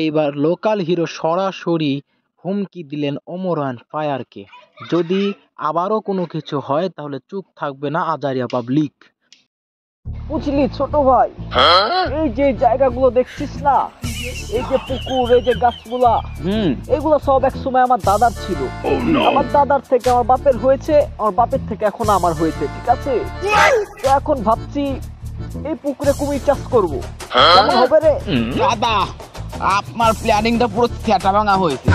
এইবার local hero সরাসরি হুমকি দিলেন ওমরান ফায়ারকে, যদি আবারও কোনো কিছু হয় তাহলে চুপ থাকবে না আজারিয়া পাবলিক। বুঝলি ছোট ভাই, এই যে জায়গাগুলো দেখছিস না, এই যে পুকুর, এই যে গাছগুলা, এগুলো সব এক সময় আমার দাদার ছিল। আমার দাদার থেকে আমার বাপের হয়েছে, আমার বাপের থেকে এখন আমার হয়েছে, ঠিক আছে? তো এখন ভাবছি এই পুকুরে কুমির চাষ করবো, কেমন হবে রে? দাদা, আপনার প্ল্যানিংটা পুরো সেটা ভাঙা হয়েছে।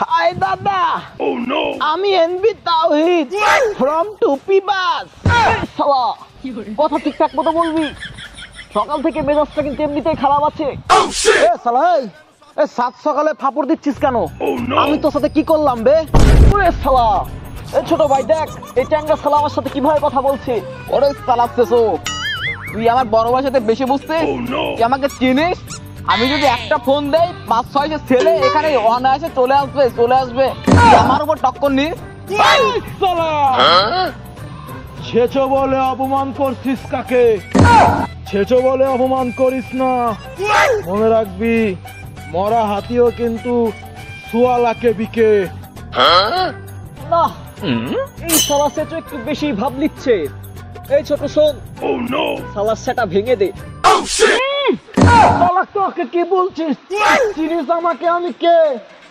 হাই দাদা, আমি এনবি তাওহীদ ফ্রম টুপিবাস। শালা, কথা ঠিকঠাক মতো বলবি, সকাল থেকে মেজাজটা কিন্তু এমনিতেই খারাপ আছে। এ শালা, এই সাত সকালে ফাপড় দিচ্ছিস কেন? আমি তোর সাথে কি করলাম বে? ওরে শালা, এই ছোট ভাই দেখ, এই ট্যাংরা শালা আমার সাথে কিভাবে কথা বলছে। ওরে চালাচ্ছেছো, তুই আমার বড় ভাইয়ের সাথে বেশি বুঝতে, তুই আমাকে চিনিস? আমি যদি একটা ফোন দেই 5-6 ছেলে এখানে অনায়াসে চলে আসবে, তুই আমার উপর টক্কর নিস। ছেচো বলে অপমান করছিস কাকে? ছেচো বলে অপমান করিস না, মনে রাখবি মরা হাতিও কিন্তু সুয়ালাকে বিকে। না, এই শালা ছেচো একটু বেশি ভাব নিচ্ছে। এই ছোট শোন, শালা সেটা ভেঙে দে। শালা তোকে কি বলছিস? চিনিস আমাকে? আমি কে?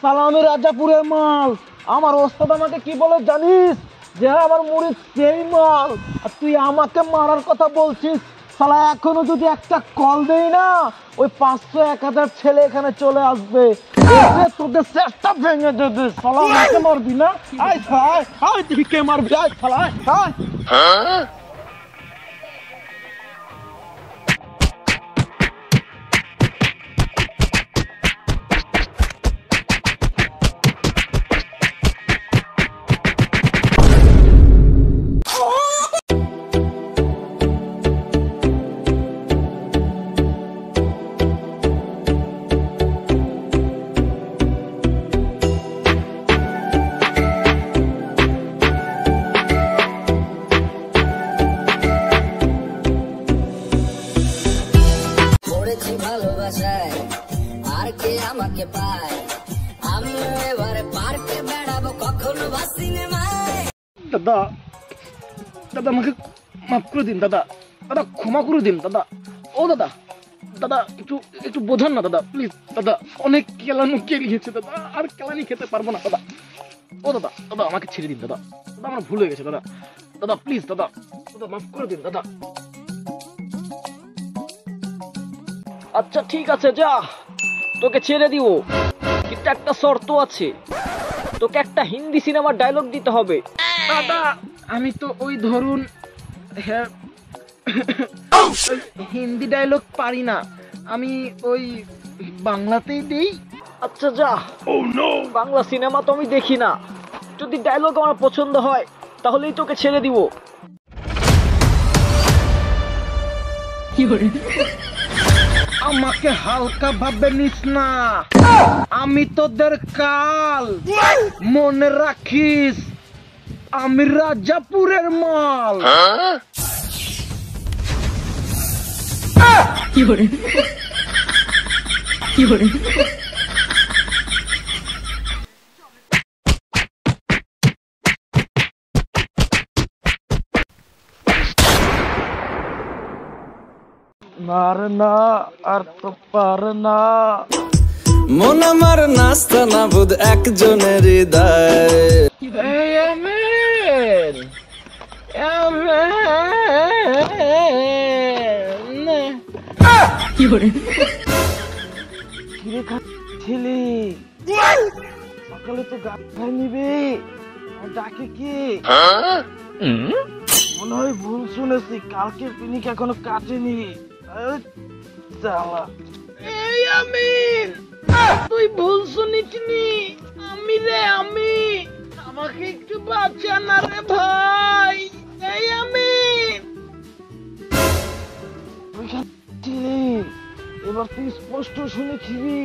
শালা আমি রাজাপুরের মাল। আমার ওস্তাদ আমাকে কি বলে জানিস? যে আমার মুড়ি সেই মাল, আর তুই আমাকে মারার কথা বলছিস। শালা এখনো যদি একটা কল দেই না, ওই 500-1000 ছেলে এখানে চলে আসবে, এসে তোদের চেষ্টা ভেঙে দেবে। শালা আমাকে মারবি না? আয় শালা, আয় তুই কে মারবি? আয় শালা, আয়। ভালোবাসায় আর কে আমাকে পায়, আমি এবারে পার্কে বেড়াবো, কখনো বা সিনেমায়। দাদা, দাদা আমাকে মাফ করে দিন দাদা, দাদা ক্ষমা করে দিন দাদা। ও দাদা, দাদা একটু বোঝান না দাদা, প্লিজ দাদা। অনেক কেলানো কেলিয়েছে দাদা, আর কেলানি খেতে পারবো না দাদা। ও দাদা, দাদা আমাকে ছেড়ে দিন দাদা, দাদা আমার ভুল হয়ে গেছে দাদা, দাদা প্লিজ দাদা, দাদা মাফ করে দিন দাদা। আচ্ছা ঠিক আছে, যা, তোকে ছেড়ে দিব, কিন্তু একটা শর্ত আছে, তোকে একটা হিন্দি সিনেমার ডায়লগ দিতে হবে। দাদা আমি তো ওই ধরুন হিন্দি ডায়লগ পারি না, আমি ওই বাংলাতেই দেই। আচ্ছা যা, বাংলা সিনেমা তো আমি দেখি না, যদি ডায়লগ আমার পছন্দ হয় তাহলেই তোকে ছেড়ে দিব। আমাকে হালকা ভাবে নিস না, আমি তোদের কাল, মনে রাখিস আমি রাজাপুরের মাল। কি করে মার না, আর তো পার না, মন আমার নাস্তা না বুধ একজনের হৃদয়। কি করে ছেলে সকালে তো গাড়ি নিবে, ডাকে কি? মনে হয় ভুল শুনেছি, কালকে পিনিক এখনো কাটেনি। এই আমিন, তুই ভুল শুনিসনি, আমি রে আমি, আমাকে একটু বাঁচা না রে ভাই। এই আমিন, এবার তুই স্পষ্ট শুনেছিলি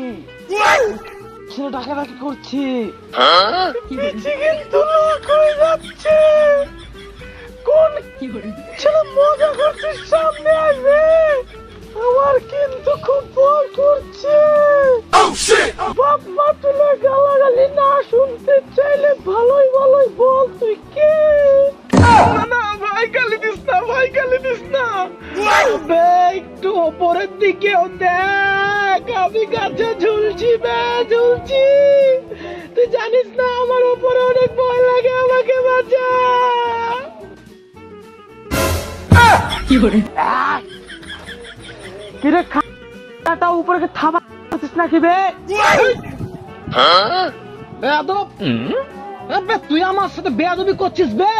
ছেলে ডাকাডাকি করছে, যাচ্ছে ছেলে মজা করছিস, সামনে আসবে। আমার কিন্তু খুব ভয় করছে। বাপ মা তুলে গালাগালি না শুনতে চাইলে ভালোই ভালোই বল তুই কে? না ভাই, গালি দিস না ভাই, গালি দিস না। একটু ওপরের দিকেও দেখ, আমি গাছে ঝুলছি ঝুলছি। তুই জানিস না আমার ওপরে অনেক ভয় লাগে, আমাকে বাঁচা। কিরে খাটা উপরে থাবা নাকি বে? বেয়াদব, তুই আমার সাথে বেয়াদবি করছিস বে?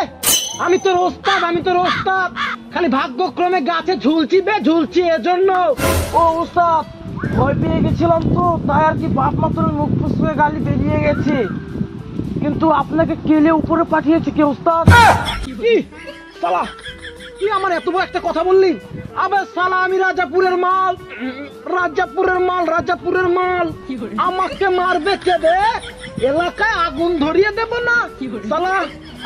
আমি তোর ওস্তাদ, আমি তোর ওস্তাদ। খালি ভাগ্যক্রমে গাছে ঝুলছি ঝুলছি এজন্য। ও ওস্তাদ, ভয় পেয়ে গেছিলাম তো, তাই আর কি বাপ মা তোর মুখ ফুসকে গালি বেরিয়ে গেছে। কিন্তু আপনাকে কেলে উপরে পাঠিয়েছে কে ওস্তাদ? কি শালা, তুই আমার এত বড় একটা কথা বললি? আবে শালা, আমি রাজাপুরের মাল, রাজাপুরের মাল, রাজাপুরের মাল। আমাকে মারবে কে বে? এলাকায় আগুন ধরিয়ে দেব না শালা।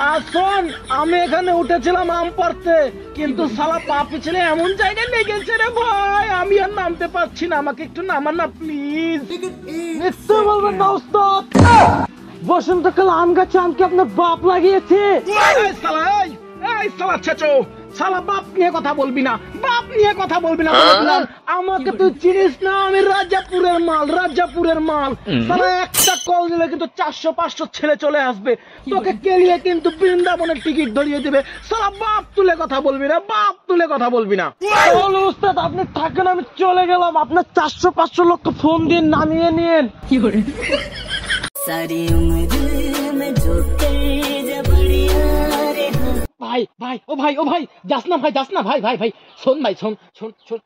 আর শোন, আমি এখানে উঠেছিলাম আম পাড়তে, কিন্তু শালা পা পিছনে এমন জায়গায় লেগেছে রে ভাই, আমি আর নামতে পারছি না। আমাকে একটু নামান না প্লিজ। নিশ্চয় বলবেন না ওস্তাদ। বসন্তকাল আম গাছে আমকে আপনার বাপ লাগিয়েছে। এই শালা, এই শালা ছেচো, শালা বাপ নিয়ে কথা বলবি না, বাপ নিয়ে কথা বলবি না। আমাকে তুই চিনিস না, আমি রাজাপুরের মাল, রাজাপুরের মাল। শালা একটা কল দিলে কিন্তু 400-500 ছেলে চলে আসবে, তোকে কেলিয়ে কিন্তু বৃন্দাবনের টিকিট ধরিয়ে দেবে। শালা বাপ তুলে কথা বলবি না, বাপ তুলে কথা বলবি না। ওস্তাদ আপনি থাকেন, আমি চলে গেলাম। আপনার 400-500 লোক ফোন দিয়ে নামিয়ে নিয়েন। सारी उम्र में जो तेरे बढ़िया रे। ভাই ভাই, ও ভাই, ও ভাই, যাস না ভাই, যাস না ভাই, ভাই ভাই শোন ভাই, শোন শোন শোন।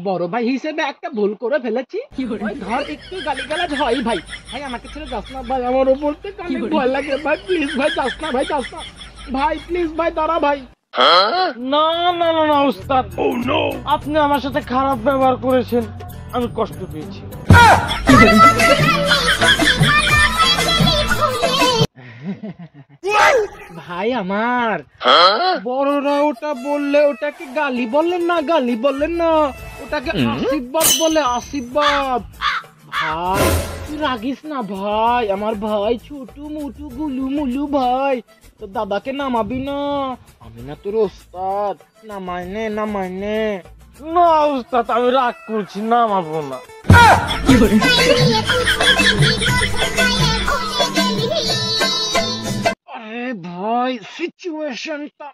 বড় ভাই হিসেবে একটা ভুল করে ফেলেছি। ওই ধর একটু গালিগালাজ হয় ভাই, ভাই আমাকে ছেড়ে যাস না ভাই, আমার ওপর থেকে অনেক ভয় লাগে ভাই, প্লিজ ভাই যাস না ভাই, যাস না ভাই, প্লিজ ভাই, দাঁড়া ভাই। না না না না উস্তাদ, আপনি আমার সাথে খারাপ ব্যবহার করেছেন, আমি কষ্ট পেয়েছি। ভাই আমার বড়রা ওটা বললে ওটাকে গালি বললেন না, গালি বললেন না, ওটাকে আশীর্বাদ বলে, আশীর্বাদ। ভাই তুই রাগিস না ভাই, আমার ভাই ছোট মোটু গুলু মুলু ভাই, তো দাদাকে নামাবি না, আমি না তোর ওস্তাদ, নামাই নে, নামাই নে। না ওস্তাদ, আমি রাগ করছি, নামাবো না। আরে ভাই, সিচুয়েশনটা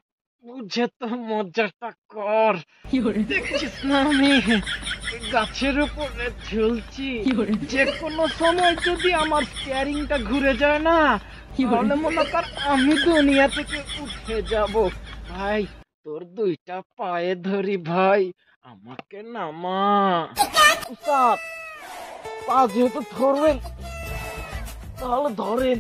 বুঝে তো মজাটা কর। দেখছিস না আমি গাছের উপরে ঝুলছি, যে কোনো সময় যদি আমার স্টিয়ারিংটা ঘুরে যায় না, তাহলে মনে কর আমি দুনিয়া থেকে উঠে যাব। ভাই তোর দুইটা পায়ে ধরি ভাই, আমাকে নামা। উস্তাদ পা যেহেতু ধরবেন তাহলে ধরেন।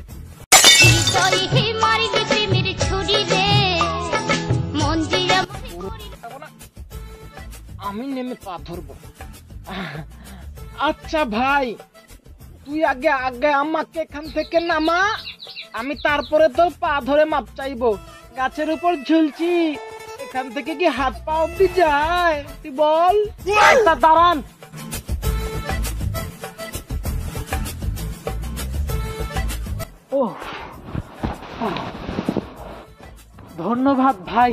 আমি নেমে পা ধরবো। আচ্ছা ভাই, তুই আগে আগে আমাকে এখান থেকে নামা, আমি তারপরে তোর পা ধরে মাপ চাইবো। গাছের উপর ঝুলছি, এখান থেকে কি হাত পা অব্দি যায়? তুই বল। দাঁড়ান, ও ধন্যবাদ ভাই,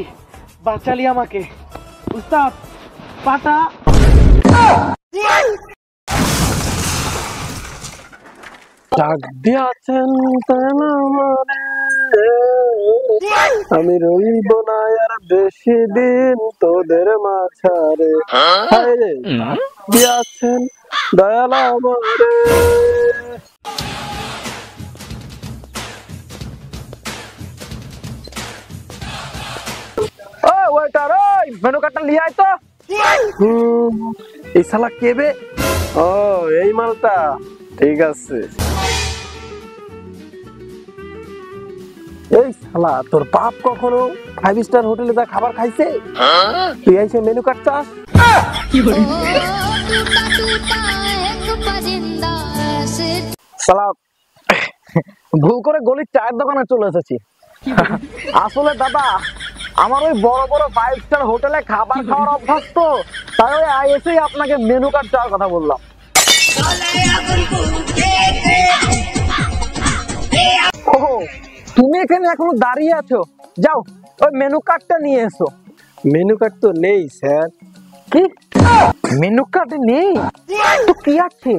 বাঁচালি আমাকে। উস্তাদ পাটা। ডাক দিয়াছেন আমি রইব না আর বেশি দিন তোদের মাঝারে, দিয়াছেন দয়াল আমারে। ওয়েটার, ওই মেনু কার্ডটা নিয়ে আয় তো। এই শালা কে বে? ও এই মালটা, ঠিক আছে। এই শালা, তোর বাপ কখনো 5 স্টার হোটেলে যা খাবার খাইছে? তুই এসে মেনু কার্ড চাস? শালা ভুল করে গলির চায়ের দোকানে চলে এসেছি। আসলে দাদা আমার ওই বড় বড় 5 স্টার হোটেলে খাবার খাওয়ার অভ্যাস তো, তাই ওই এসেই আপনাকে মেনু কার্ড চাওয়ার কথা বললাম। ও, তুমি এখানে এখনো দাঁড়িয়ে আছো? যাও ওই মেনু কার্ডটা নিয়ে এসো। মেনু কার্ড তো নেই স্যার। কি মেনু কার্ড নেই? তো কি আছে?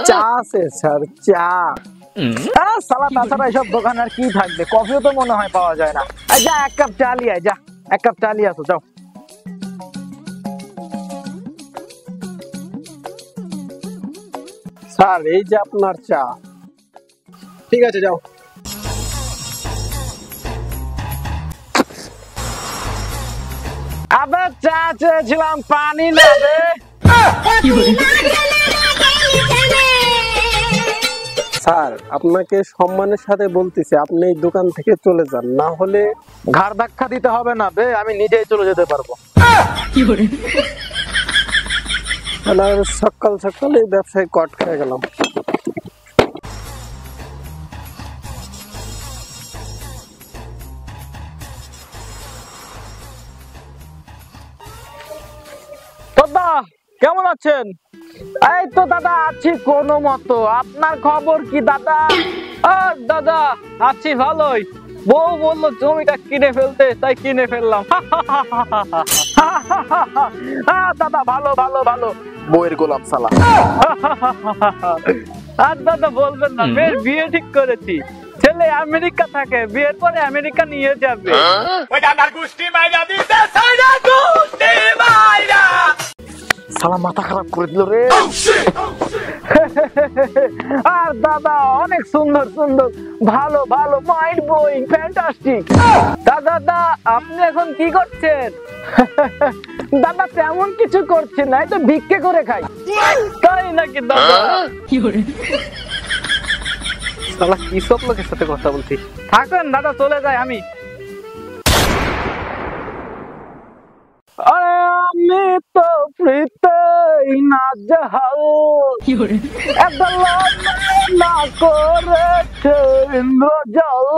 চা আছে স্যার, চা। সালা তাছাড়া এইসব দোকান আর কি থাকবে, কফিও তো মনে হয় পাওয়া যায় না। যা এক কাপ চা লিয়ে আয়, যা এক কাপ চা লিয়ে আসো, যাও। স্যার এই যে আপনার চা। ঠিক আছে, যাও। আবার চা চেয়েছিলাম, পানি না দে। স্যার আপনাকে সম্মানের সাথে বলতেছি, আপনি এই দোকান থেকে চলে যান, না হলে। ঘাড় ধাক্কা দিতে হবে না বে, আমি নিজেই চলে যেতে পারবো। সকাল সকাল এই ব্যবসায় কট খেয়ে গেলাম। দাদা কেমন আছেন? এই তো দাদা আছি কোনো মতো, আপনার খবর কি দাদা? দাদা আছি ভালোই, বউ বললো জমিটা কিনে ফেলতে, তাই কিনে ফেললাম। দাদা ভালো ভালো ভালো, বউয়ের গোলাপ সালা। আর দাদা বলবেন না, মেয়ের বিয়ে ঠিক করেছি, ছেলে আমেরিকা থাকে, বিয়ের পরে আমেরিকা নিয়ে যাবে। সালা মাথা খারাপ করে দিল রে। আর দাদা অনেক সুন্দর সুন্দর, ভালো ভালো, মাইন্ড ব্লোয়িং, ফ্যান্টাস্টিক। দাদা আপনি এখন কি করছেন? দাদা তেমন কিছু করছি না, এই তো ভিক্ষে করে খাই। তাই নাকি দাদা? সালা কি সব লোকের সাথে কথা বলছি। থাকেন দাদা, চলে যাই আমি। আমি তো ফ্রিতেই না যাও, না করেছে ইন্দ্রজাল,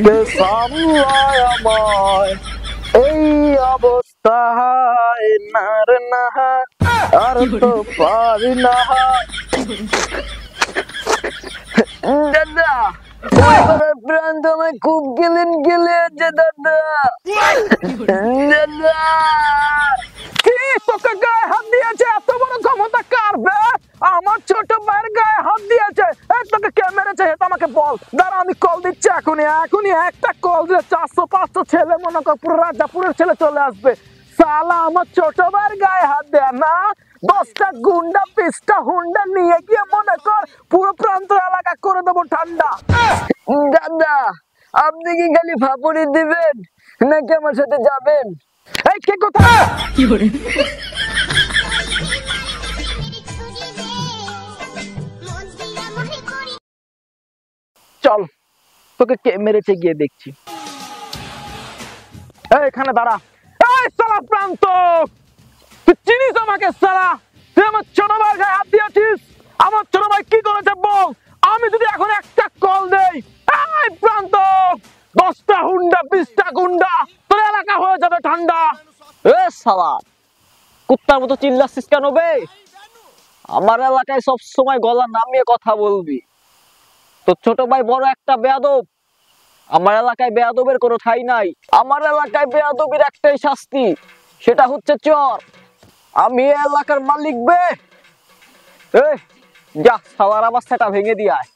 কে সামলায় আমায় এই অবস্থায়, না রে না, আর তো পারি না। দাদা প্রান্ত আমায় খুব গেলেন গেলে আছে দাদা। দাদা কি তোকে গায়ে হাত দিয়েছে? এত বড় ক্ষমতা কার বে? আমার ছোট ভাইয়ের গায়ে হাত দিয়েছে। তোকে কে মেরেছে এটা আমাকে বল। দাঁড়া আমি কল দিচ্ছি এখনই, এখনই একটা কল দিয়ে 400-500 ছেলে মনে কর পুরো রাজাপুরের ছেলে চলে আসবে। সালা আমার ছোট ভাইয়ের গায়ে হাত দেয় না, 10টা গুন্ডা 20টা হুন্ডা নিয়ে গিয়ে মনে কর পুরো প্রান্ত এলাকা করে দেবো ঠান্ডা। দাদা আপনি কি খালি ফাপড়ি দিবেন নাকি আমার সাথে যাবেন? এই কে কথা? কি করে চল, তোকে কে মেরেছে গিয়ে দেখছি। এখানে দাঁড়া। এই সালা প্রান্ত, তুই চিনিস আমাকে? সালা তুই আমার ছোট ভাই গায়ে হাত দিয়েছিস। আমার ছোট ভাই কি করেছে বল? আমি যদি এখন একটা কল দেই, এই প্রান্ত 10টা হুন্ডা 20টা গুন্ডা তোর এলাকা হয়ে যাবে ঠান্ডা। এ সালা কুত্তার মতো চিল্লাচ্ছিস কেন বে? আমার এলাকায় সব সময় গলা নামিয়ে কথা বলবি। তোর ছোট ভাই বড় একটা বেয়াদব, আমার এলাকায় বেয়াদবের কোনো ঠাঁই নাই। আমার এলাকায় বেয়াদবের একটাই শাস্তি, সেটা হচ্ছে চর। আমি এলাকার মালিক বে। যা সালার আবার সেটা ভেঙে দিয়ে আয়।